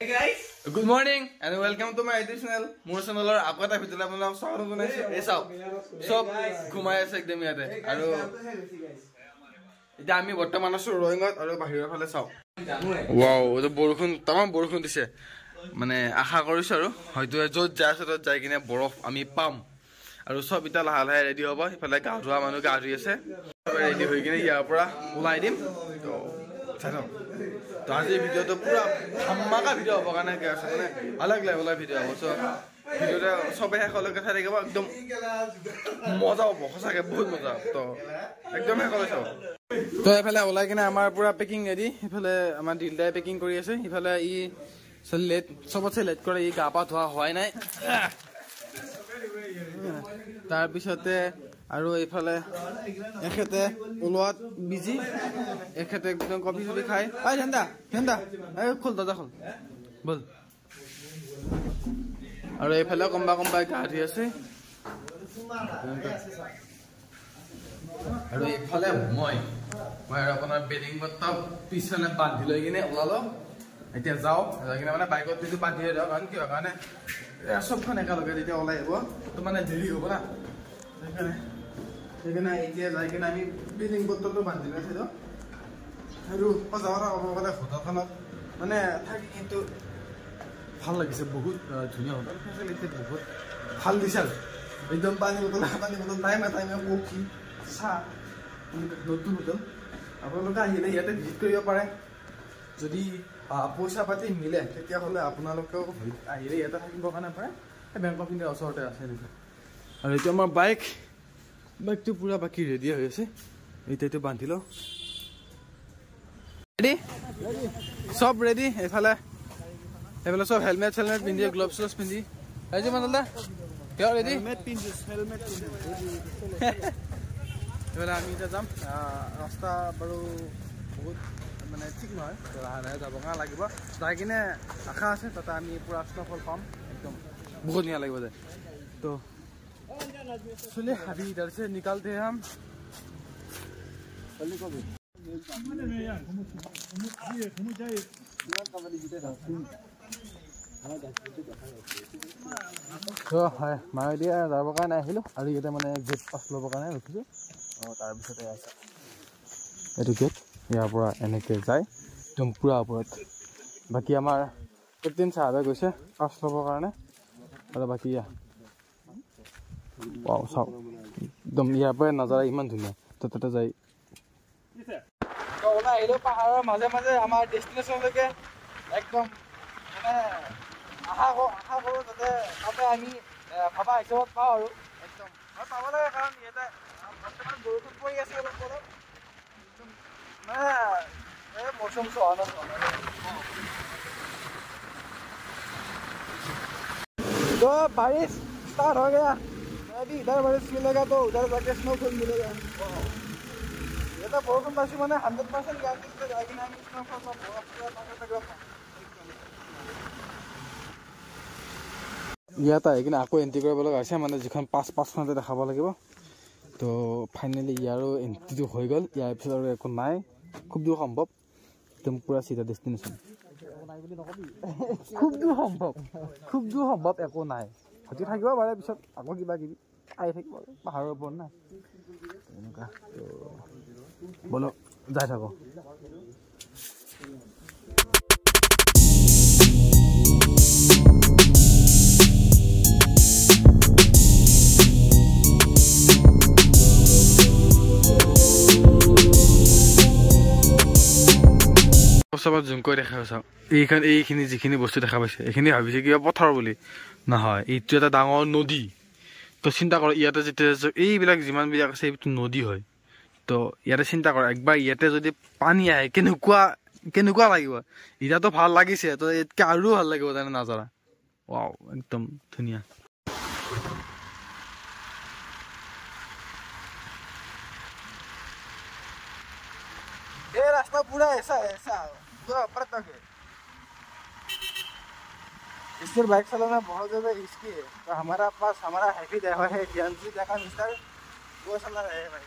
Hey guys, good morning and welcome to my YouTube channel. More channel or आपका ता video अपना लोग स्वागत करते हैं ऐसा सब घुमाए से एकदम याद है अरे इधर आमी बट्टा मानसो रोइंगत अरे बाहिर फाले साव वाव तो बोरखुन तमाम बोरखुन दिसे माने आशा কৰিছো আৰু হয়তো যত যাইছে তত যাই কিনে বৰফ আমি পাম আৰু সব ইটা লাহে লাহে ৰেডি হ'ব ইফালে গা ধোৱা মানুহ গা ধুই আছে ৰেডি হৈ কিনে ইয়াৰ পৰা ওলাই দিম তো চাও तो आज ये वीडियो तो पूरा धमाका वीडियो होगा ना क्या माने अलग लेवल वीडियो हो सो वीडियो सबे हेकले कथा देखिबा एकदम मजा हो सके बहुत मजा तो एकदम हेकले सब तो एफाले ओলাই কিনে আমাৰ पूरा पैकिंग रेडी इफाले আমাৰ दिलदाय पैकिंग কৰি আছে इफाले ই लेट सबसे लेट करे ই গা পা ধোৱা হয় নাই তাৰ পিছতে আৰু এফালে এখেতে ওলোৱাত বিজি এখেতে একদম কফি চফি খাই আই ঠাণ্ডা এই খোল দাদা খোল বল আৰু এফালে কম্বা গা ধুই আছে আৰু এফালে মই আৰু আপোনাৰ বেডিং বট্টা পিছনে বান্ধি লৈ কিনে ওলালো এতিয়া যাও কিনে মানে বাইকত দিটো বান্ধি দিও কাৰণ কি কাৰণে সবখন একেলগে যেতিয়া ওলাই আহিব তো মানে দেৰি হ'ব না সেইকাৰণে এতিয়া যাই কিনে আমি বেডিং বট্টাটো বান্ধি লৈছিলোঁ আৰু যাওয়াৰ অবগলে হোটেলখনত মানে থাকি কিন্তু ভাল লাগিছে বহুত ধুনীয়া হোটেল ফেচিলিটি বহুত ভাল দিছে একদম পানী বটল টাইমে কফি চাহ নতুন হোটেল আপোনালোকে আহিলে ইয়াতে ভিজিট কৰিব পাৰে যদি পইচা পাতি মিলে তেতিয়াহ'লে আপোনালোকেও আহিলে ইয়াতে থাকিব কাৰণে পাৰে বেংক অফ ইণ্ডিয়াৰ ওচৰতে আছে এনেকুৱা আৰু এতিয়া আমাৰ বাইকটো পুৰা বাকী ৰেডি হৈ আছে এইটো বান্ধি লওঁ ৰেডি সব ৰেডি এফালে সব হেলমেট পিন্ধি গ্লভছ পিন্ধি আজি মানলা কিয় ৰেডি হেলমেট পিন্ধি এফালে আমি এতিয়া যাম ৰাস্তা বাৰু বহুত মানে ঠিক নহয় লাহে লাহে যাব লাগিব যাই কিনে আশা আছে তাতে আমি পুৰা স্ন'ফল পাম একদম বহুত ধুনীয়া লাগিব যায় তো चलिए अभी इधर से निकलते हैं हम तो है मैं दिया যাব কাৰণে আহিলো আৰু এটা মানে গেট পাছ ল'ব কাৰণে ৰখিছো তাৰ পিছতে আছে এটো গেট ইয়াৰ পৰা এনেকে যায় একদম পুৰা ওপৰত বাকি আমাৰ কেপ্টেইন সাহেবে গৈছে পাছ ল'ব কাৰণে আৰু বাকি वाव साव एकदम यहाँ पर नजारा इमान धुनिया तो तते जाई तो ओला एलो पहाड़र माजे माजे हमार डेस्टिनेशन लेके एकदम माने आहा करो तते आमी भाबा हिसाबत पाও আৰু एकदम মই পাব লাগে কাৰণ ইয়াতে বৰ্তমান বৰষুণ পৰি আছে অলপ অলপ একদম মানে এই মৌসুম সুহানা तो बारिश स्टार्ट हो गया अभी इधर बारिश मिलेगा तो उधर जाके स्नोफॉल मिलेगा ये तो बहुत बासी माने 100% गारंटी से जाएगी ना स्नोफॉल में बहुत ইয়াত আহি কিনে আকৌ এন্ট্ৰি কৰিব লগা হৈছে মানে যিখন পাছখনতে দেখাব লাগিব তো ফাইনেলি ইয়াৰো এন্ট্ৰিটো হৈ গ'ল ইয়াৰ পিছত আৰু একো নাই খুব দূৰ সম্ভৱ একদম পুৰা চিধা ডেষ্টিনেশ্যন খুব দূৰ সম্ভৱ একো নাই হয়তো থাকিব পাৰে পিছত আকৌ কিবা কিবি আহি থাকিব পাহাৰৰ ওপৰত না এনেকুৱা তো বলো যাই থাকো সবত জুম কৰি দেখা পাইছা এইখিনি যিখিনি বস্তু দেখা পাইছে এইখিনি ভাবিছে কিবা পথাৰ বুলি নহয় এইটো এটা ডাঙৰ নদী তো চিন্তা কৰ ইয়াতে যেতিয়া এইবিলাক যিমান বিলাক আছে এইটো নদী হয় তো ইয়াতে চিন্তা কৰ একবাৰ ইয়াতে যদি পানী আহে কেনেকুৱা লাগিব এতিয়াতো ভাল লাগিছে তো এতকে আৰু ভাল লাগিব জানে নাজাৰা ওয়াও একদম ধুনীয়া ये रास्ता पूरा ऐसा पूरा ऊपर तक है इस पर बाइक चलाना बहुत ज़्यादा रिस्की है तो हमारा हैवी ड्राइवर है ज्ञानजी देखा मिस्टर वो चला रहे हैं भाई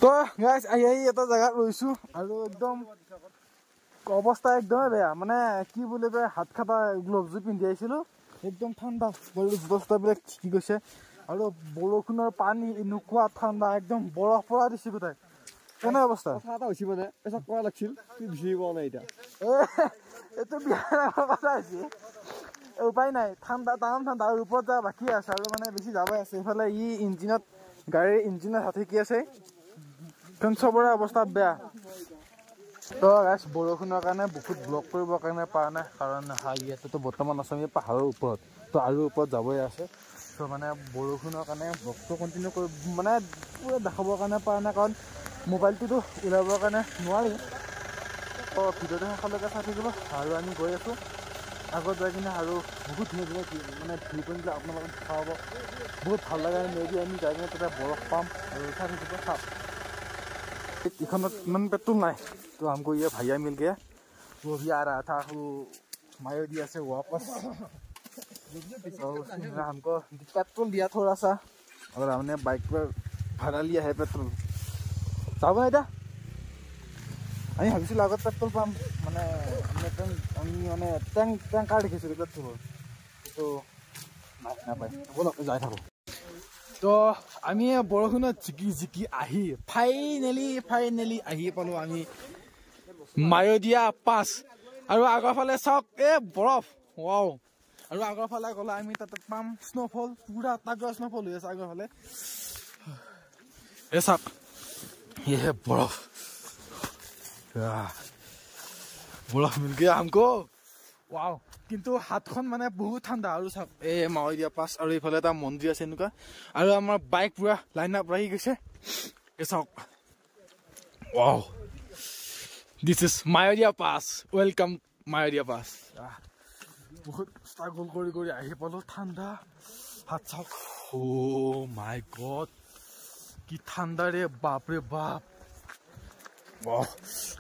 तो गाइस यही এটা জায়গা ৰৈছো আৰু একদম অৱস্থা একদমে বেয়া মানে কি বুলি কয় হাত খাটা গ্লভছ পিন্ধি আহিছিলো একদম ঠাণ্ডা বস্তাবিলাক কি গৈছে আৰু বৰষুণৰ পানী এনেকুৱা ঠাণ্ডা একদম বৰফ পৰা দিছে গোটাই কেনে অৱস্থা কথা এটা হৈছে মানে পেচাব কৰা লাগিছিল বুজি পোৱা নাই এতিয়া এইটো বিয়াৰ কথা হৈছে উপায় নাই ঠাণ্ডা টান ঠাণ্ডা আৰু ওপৰত যোৱা বাকী আছে আৰু মানে বেছি যাবই আছে এইফালে ই ইঞ্জিনত গাড়ীৰ ইঞ্জিনত হাত কি আছে কাৰণ চবৰে অৱস্থা বেয়া তো গাইছ বৰষুণৰ কাৰণে বহুত ব্লক কৰিবৰ কাৰণে পৰা নাই কাৰণ ইয়াতেতো বৰ্তমান আছে আমি পাহাৰৰ ওপৰত তো আৰু ওপৰত যাবই আছে তো মানে বৰষুণৰ কাৰণে ব্লকটো কণ্টিনিউ কৰি মানে পুৰা দেখাবৰ কাৰণে পৰা নাই কাৰণ মোবাইলটোতো ওলাবৰ কাৰণে নোৱাৰি তো ভিডিঅ'টো শেষলৈকে চাই থাকিব আৰু আমি গৈ আছোঁ আগত যাই কিনে আৰু বহুত ধুনীয়া ধুনীয়া মানে ভিউ পইণ্টবিলাক আপোনালোকে দেখা পাব বহুত ভাল লাগে মেবি আমি যাই কিনে তাতে বৰফ পাম আৰু চাই থাকিব চাওক इखनत मन पेट्रोल ना तो हमको ये भैया मिल गया वो भी आ रहा था वो मायो दिया से वापस तो हमको पेट्रोल दिया थोड़ा सा और हमने बाइक पर भरा लिया है पेट्रोल साहब ना আমি ভাবিছিলোঁ আগত পেট্ৰল পাম্প মানে আমি মানে টেংকাৰ দেখিছিলোঁ পেট্ৰলৰ কিন্তু নাপায় বলক যাই থাকোঁ তো আমি বৰষুণত জিকি জিকি আহি ফাইনেলি আহি পালোঁ আমি মায়'দিয়া পাছ আৰু আগৰ ফালে চাওক বৰফ ৱাও আৰু আগৰ ফালে গ'লে আমি তাতে পাম স্ন'ফল পুৰা তাগৰা স্ন'ফল হৈ আছে আগৰ ফালে চাওক বৰফ বৰফ মিল গया हमको ৱাও কিন্তু হাতখন মানে বহুত ঠাণ্ডা আৰু চাওক মায়'দিয়া পাছ আৰু এইফালে এটা মন্দিৰ আছে এনেকুৱা আৰু আমাৰ বাইক পুৰা লাইন আপ আহি গৈছে চাওক wow this is Mayodia pass welcome মায়'দিয়া পাছ বহুত ষ্ট্ৰাগল কৰি আহি পালোঁ ঠাণ্ডা হাত চাওক ও মাই গড কি ঠাণ্ডা ৰে বাপ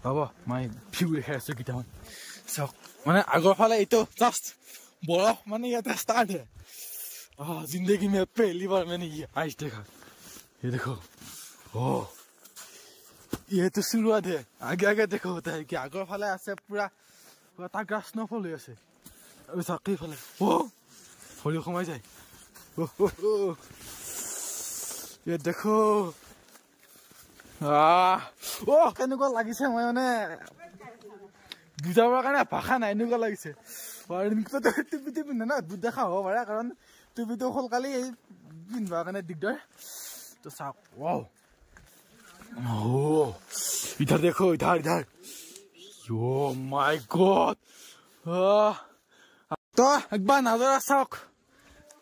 হ'ব মই ভিউ দেখাই আছোঁ কেইটামান চাওক মানে আগৰ ফালে এইটো জাষ্ট বৰফ মানে ইয়াতে ষ্টাৰ্ট হে जिंदगी में पहली बार मैंने ये आइस देखा ये देखो ये तो शुरुआत है आगे देखो होता है कि आगर फाले आसे पूरा तागरा स्नोफल हो আছে আৰু চাকি ফালে ভৰি কমাই যায় ये देखो কেনেকুৱা লাগিছে মই মানে বুজাবৰ কাৰণে ভাষা নাই এনেকুৱা লাগিছে টুপি পিন্ধে ন দুধ দেখা হ'ব পাৰে কাৰণ টুপিটো সোনকালে পিন্ধিবৰ কাৰণে দিগদাৰ তো চাওক ৱাও इधर देखो इधर यो माय गॉड तो एक बार नजर चाওক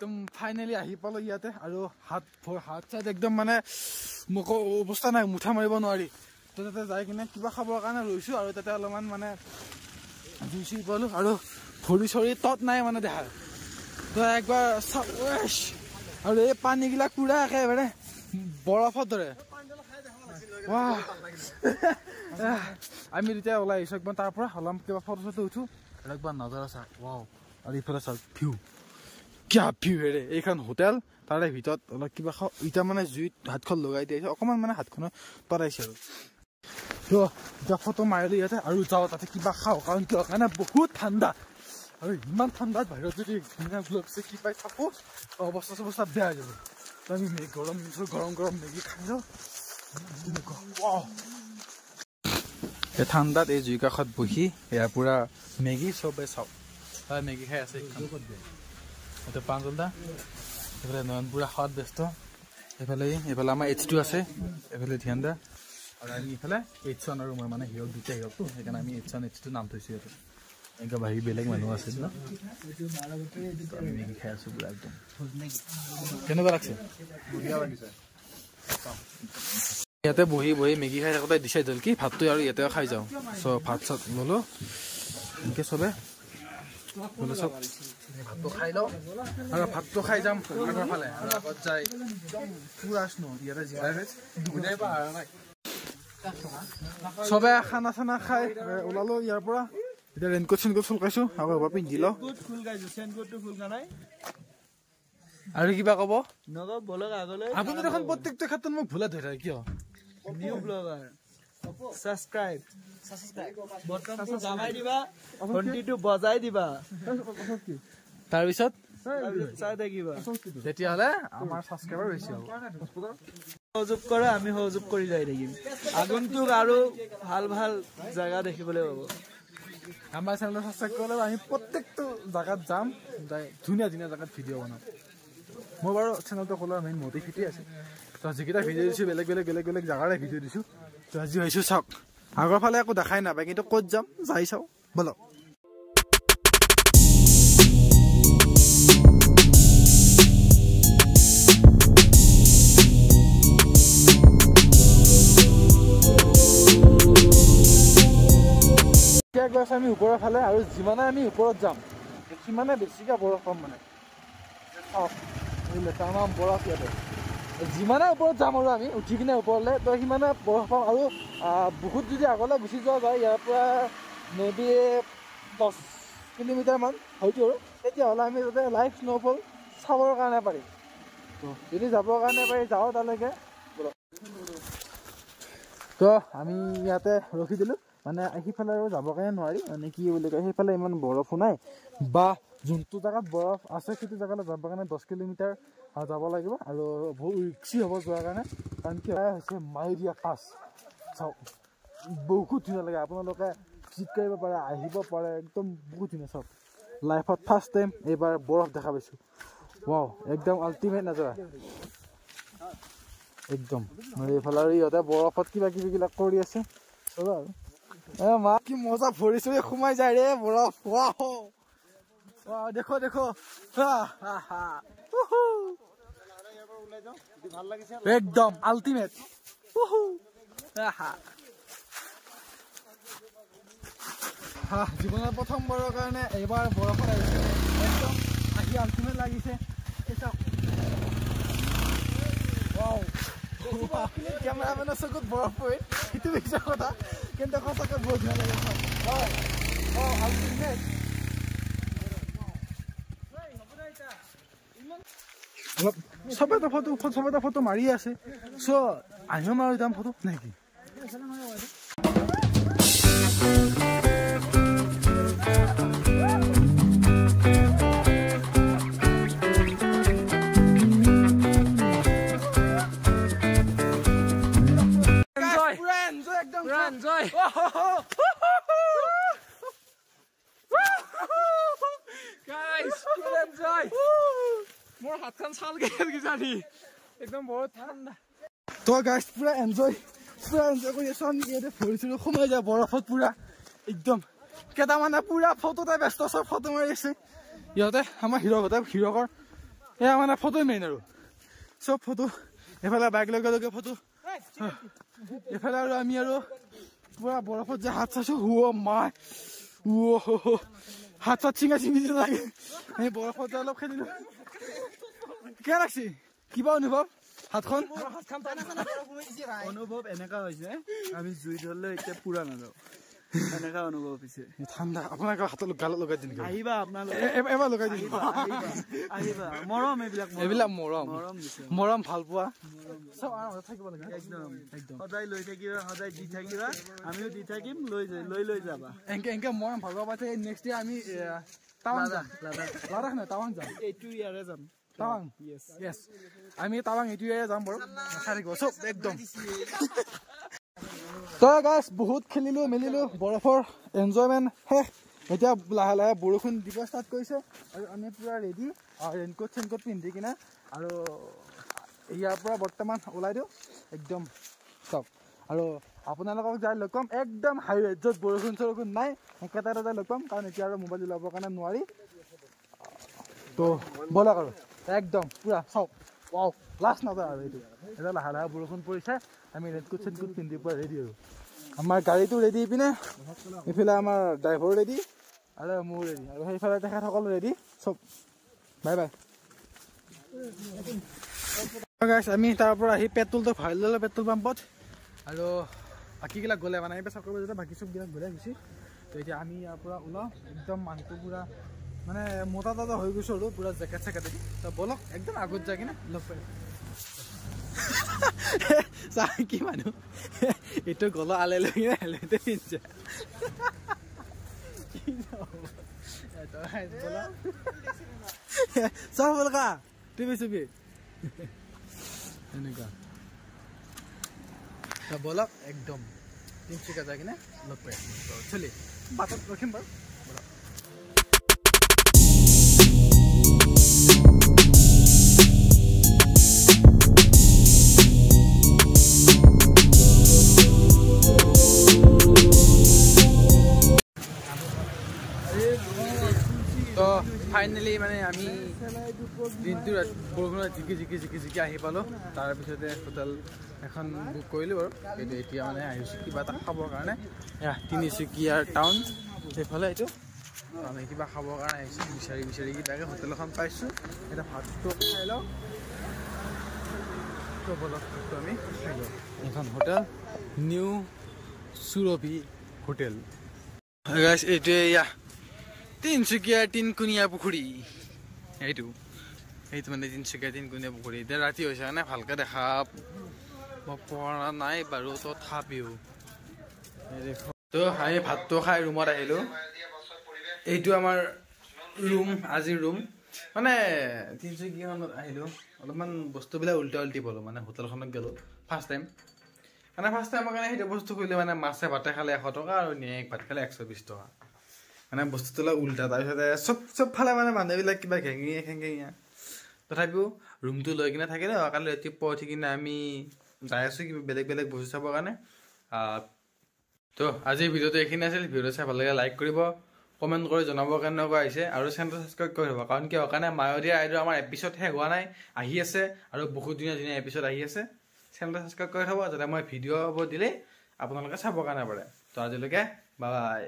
तुम फाइनली আহি পালো ইয়াতে আৰু হাত চাত একদম মানে মোক অৱস্থা নাই মুঠা মাৰিব নোৱাৰি তো তাতে যাই কিনে কিবা খাবৰ কাৰণে ৰৈছোঁ আৰু তাতে অলপমান মানে জুইচি পালোঁ আৰু ভৰি চৰি তত নাই মানে দেখা তো একবাৰ চাওক আৰু এই পানীবিলাক পুৰা একেবাৰে বৰফৰ দৰে আমি যেতিয়া ওলাই আহিছোঁ একবাৰ তাৰ পৰা হলাম কিবা ফটো চটো উঠোঁ আৰু একবাৰ নজৰ চাওক ৱাও আৰু ইফালে চাওক ভিউ কিয় ভিউ হেৰে এইখন হোটেল তাৰে ভিতৰত অলপ কিবা খাওঁ এতিয়া মানে জুইত হাতখন লগাই দিছে অকণমান মানে হাতখনত তৰাইছে আৰু এতিয়া ফটো মাৰিলোঁ ইয়াতে আৰু যাওঁ তাতে কিবা খাওঁ কাৰণ কিয় কাৰণে বহুত ঠাণ্ডা আৰু ইমান ঠাণ্ডাত বাহিৰত যদি ধুনীয়া গ্লভছে কি পাই থাকোঁ অৱস্থা বেয়া হৈ যাব তো আমি গৰম মেগী খাই যাওঁ এই ঠাণ্ডাত এই জুই কাষত বহি ইয়াৰ পুৰা মেগী চবে চাওক মেগী খাই আছে এতিয়া পাঞ্জলদা এইফালে নয়নপুৰা খোৱাত ব্যস্ত এইফালে আমাৰ H2 আছে এইফালে ধ্যান দা আৰু আমি এইফালে H1 আৰু মই মানে হিৰক দুটা হিৰকটো সেইকাৰণে আমি H1 H2 নাম থৈছোঁ ইয়াতে এনেকুৱা বাহিৰ বেলেগ মানুহ আছে ন মেগী খাই আছোঁ পুৰা একদম কেনেকুৱা লাগছে ইয়াতে বহি মেগী খাই থাকোঁতে ডিচাইড হ'ল কি ভাতটো আৰু ইয়াতে খাই যাওঁ ভাত চাত ল'লোঁ এনেকৈ চবে চব ভাতটো খাই লওঁ আৰু ভাতটো খাই যাম আগৰ ফালে আৰু আগত যাই পুৰা স্নো ইয়াতে চবে খানা চানা খাই ওলালোঁ ইয়াৰ পৰা এতিয়া ৰেইনকোট চেইনকোট ফুলকাইছোঁ আকৌ এবাৰ পিন্ধি লওঁ আৰু কিবা ক'ব আপুনি দেখোন প্ৰত্যেকটো ক্ষেত্ৰত মোক ভুলা ধৰে কিয় সাবস্ক্ৰাইব বটনটো দাবাই দিবা ঘণ্টিটো বজাই দিবা তাৰ পিছত চাই থাকিবা তেতিয়াহ'লে আমাৰ সাবস্ক্ৰাইবাৰ বেছি হ'ব সহযোগ কৰা আমি সহযোগ কৰি যাই থাকিম আগন্তুক আৰু ভাল ভাল জায়গা দেখিবলৈ পাব আমাৰ চেনেলটো সাবস্ক্ৰাইব কৰিলে আমি প্ৰত্যেকটো জায়গাত যাম ধুনীয়া ধুনীয়া জায়গাত ভিডিঅ' বনাম মই বাৰু চেনেলটো খোলাৰ মেইন মটিভেটেই আছে তো যিকেইটা ভিডিঅ' দিছোঁ বেলেগ বেলেগ বেলেগ বেলেগ জাগাৰে ভিডিঅ' দিছোঁ তো আজি ভাবিছোঁ চাওক আগৰ ফালে একো দেখাই নাপায় কিন্তু ক'ত যাম যাই চাওঁ ব'লক গৈ আছোঁ আমি ওপৰৰ ফালে আৰু যিমানে আমি ওপৰত যাম সিমানে বেছিকৈ বৰফ পাম মানে আমাৰ বৰফ ইয়াতে যিমানে ওপৰত যাম আৰু আমি উঠি কিনে ওপৰলৈ তো সিমানে বৰফ পাম আৰু বহুত যদি আগলৈ গুচি যোৱা যায় ইয়াৰ পৰা মেবি 10 কিলোমিটাৰমান হয়তো আৰু তেতিয়াহ'লে আমি তাতে লাইভ স্ন'ফল চাবৰ কাৰণে পাৰিম তো যদি যাবৰ কাৰণে পাৰি যাওঁ তালৈকে তো আমি ইয়াতে ৰখি দিলোঁ মানে সেইফালে আৰু যাবৰ কাৰণে নোৱাৰি মানে কি বুলি কয় সেইফালে ইমান বৰফো নাই বা যোনটো জেগাত বৰফ আছে সেইটো জেগালৈ যাবৰ কাৰণে 10 কিলোমিটাৰ যাব লাগিব আৰু বহুত ৰিক্সি হ'ব যোৱাৰ কাৰণে কাৰণ কি হৈছে মায়'দিয়া পাছ চাওক বহুত ধুনীয়া লাগে আপোনালোকে ভিজিট কৰিব পাৰে আহিব পাৰে একদম বহুত ধুনীয়া চাওক লাইফত ফাৰ্ষ্ট টাইম এইবাৰ বৰফ দেখা পাইছোঁ ৱাও একদম আল্টিমেট নাজাৰা একদম এইফালে আৰু ইহঁতে বৰফত কিবা কিবিবিলাক কৰি আছে চলো আৰু মা কি মজা ভৰি চৰি সোমাই যায় ৰে বৰফ দেখো দেখো একদম আল্টিমেট জীৱনৰ প্ৰথমবাৰৰ কাৰণে এইবাৰ বৰফত আহিছে একদম আহি আল্টিমেট লাগিছে কেমেৰামেনৰ চকুত বৰফ পৰি সেইটো পিছৰ কথা কিন্তু সঁচাকে বহুত ধুনীয়া লাগে চবেটা ফটো মাৰি আছে চ' আহিও মাৰো যাম ফটো নেকি Enjoy. Guys, enjoy. More hot can sal gel একদম বহুত ঠান্ডা তো গাইস পুরা এনজয় কৰি আছো আমি ইয়াতে ভৰিছিলো সোমাই যায় বৰফত পুৰা একদম কেটা মানে পুৰা ফটোতে ব্যস্ত সব ফটো মাৰি আছে ইহঁতে আমাৰ হিৰকৰ এয়া মানে ফটো মেইন আৰু সব ফটো এফালে বাইক লগে ফটো এফালে আৰু আমি আৰু পুৰা বৰফত যে হাত চাইছো মাই হাত চাত চিঙা লাগে এই বৰফত অলপ খেলিলো কে লাগছি কিবা অনুভৱ হাতখন অনুভৱ এনেকা হৈছে আমি জুই ধৰলে এতিয়া পুৰা নাযাওঁ এনেকা অনুভৱ হৈছে ঠাণ্ডা আপোনালোকৰ হাতত গালত লগাই দিন আহিবা আপোনালোকে এবাৰ লগাই দিন আহিবা মৰম এইবিলাক মৰম ভাল পোৱা সব আৰামত থাকিব লাগে একদম সদায় লৈ থাকিবা সদায় দি থাকিবা আমিও দি থাকিম লৈ যাবা এনেকে মৰম ভাল পাবা নেক্সট ডে আমি টাৱাং যাম লাডাখ নহয় টাৱাং যাম এইটো ইয়াৰে যাম টাৱাং ইয়েছ আমি টাৱাং এইটো ইয়াৰে যাম বাৰু চাই থাকিব চব একদম তো গাইছ বহুত খেলিলো মেলিলো বৰফৰ এনজয়মেণ্ট শেষ এতিয়া লাহে লাহে বৰষুণ দিব ষ্টাৰ্ট কৰিছে আৰু আমি পুৰা ৰেডি ৰেইনকোট চেইনকোট পিন্ধি কিনে আৰু ইয়াৰ পৰা বৰ্তমান ওলাই দিওঁ একদম চব আৰু আপোনালোকক যাই লগ পাম একদম হাইৱে য'ত বৰষুণ নাই একেটাতে যাই লগ পাম কাৰণ এতিয়া আৰু মোবাইল ওলাবৰ কাৰণে নোৱাৰি তো ব'লক আৰু একদম পুৰা চাওক ৱাও লাষ্ট নাযায় আৰু এইটো এতিয়া লাহে লাহে বৰষুণ পৰিছে আমি ৰেইনকোট চেইনকোট পিন্ধি পুৰা ৰেডি আৰু আমাৰ গাড়ীটো ৰেডি পিনে এইফালে আমাৰ ড্ৰাইভাৰ ৰেডি আৰু মোৰ ৰেডি আৰু সেইফালে তেখেতসকল ৰেডি চব বাই বাই আমি তাৰ পৰা আহি পেট্ৰলটো ভৰাই ল'লোঁ পেট্ৰল পাম্পত আৰু বাকীবিলাক গ'লে মানে পেচাব কৰিব যাতে বাকী চববিলাক গ'লে গুচি তো এতিয়া আমি ইয়াৰ পৰা ওলাওঁ একদম মানুহটো পুৰা মানে মোটা তাজা হৈ গৈছোঁ আৰু পুৰা জেকেট চেকেট তো ব'লক একদম আগত যাই কিনে লগ পাই কি মানুহ itu golo alelungi alelungi pinja. Itu bola. Sah bola ka? TV subi. Ini ka. Ka bola ekdom. Tinci ka jagi na log pe. So chali. Batat rakhim bar. তো ফাইনেলি মানে আমি দিনটো বৰষুণত জিকি আহি পালোঁ তাৰপিছতে হোটেল এখন বুক কৰিলোঁ বাৰু কিন্তু এতিয়া মানে আহিছোঁ কিবা এটা খাবৰ কাৰণে তিনিচুকীয়াৰ টাউন সেইফালে এইটো আমি কিবা খাবৰ কাৰণে আহিছোঁ বিচাৰি কিবাকৈ হোটেল এখন পাইছোঁ এতিয়া ভাতটো খাই লওঁ তো বলক ভাতটো আমি খাই লওঁ এখন হোটেল নিউ সুৰভি হোটেল এইটোৱে তিনিচুকীয়া তিনকুণীয়া পুখুৰী এইটো মানে তিনিচুকীয়া তিনকুণীয়া পুখুৰী এতিয়া ৰাতি হৈছে কাৰণে ভালকৈ দেখা পৰা নাই বাৰু তথাপিও তো আমি ভাতটো খাই ৰুমত আহিলোঁ এইটো আমাৰ ৰুম আজিৰ ৰুম মানে তিনিচুকীয়াখনত আহিলোঁ অলপমান বস্তুবিলাক উল্টি পালোঁ মানে হোটেলখনত গ'লোঁ ফাৰ্ষ্ট টাইম আমাৰ কাৰণে সেইটো বস্তু কৰিলে মানে মাছে ভাতে খালে 100 টকা আৰু নিয়াক ভাত খালে 120 টকা মানে বস্তুটো উল্টা তাৰপিছতে চব ফালে মানে মানুহবিলাক কিবা ঘেঙিয়া তথাপিও ৰুমটো লৈ কিনে থাকিলে কালি ৰাতিপুৱা উঠি কিনে আমি যাই আছোঁ কিবা বেলেগ বস্তু চাবৰ কাৰণে তো আজিৰ ভিডিঅ'টো এইখিনি আছিল ভিডিঅ' চাই ভাল লাগে লাইক কৰিব কমেণ্ট কৰি জনাবৰ কাৰণে আহিছে আৰু চেনেলটো ছাবস্ক্ৰাইব কৰি থ'ব কাৰণ কিয় কাৰণে মায়দিয়া আইডৰ আমাৰ এপিছ'ড শেষ হোৱা নাই আহি আছে আৰু বহুত ধুনীয়া এপিছ'ড আহি আছে চেনেলটো ছাবস্ক্ৰাইব কৰি থ'ব যাতে মই ভিডিঅ'বোৰ দিলে আপোনালোকে চাবৰ কাৰণে পাৰে তো আজিলৈকে বাই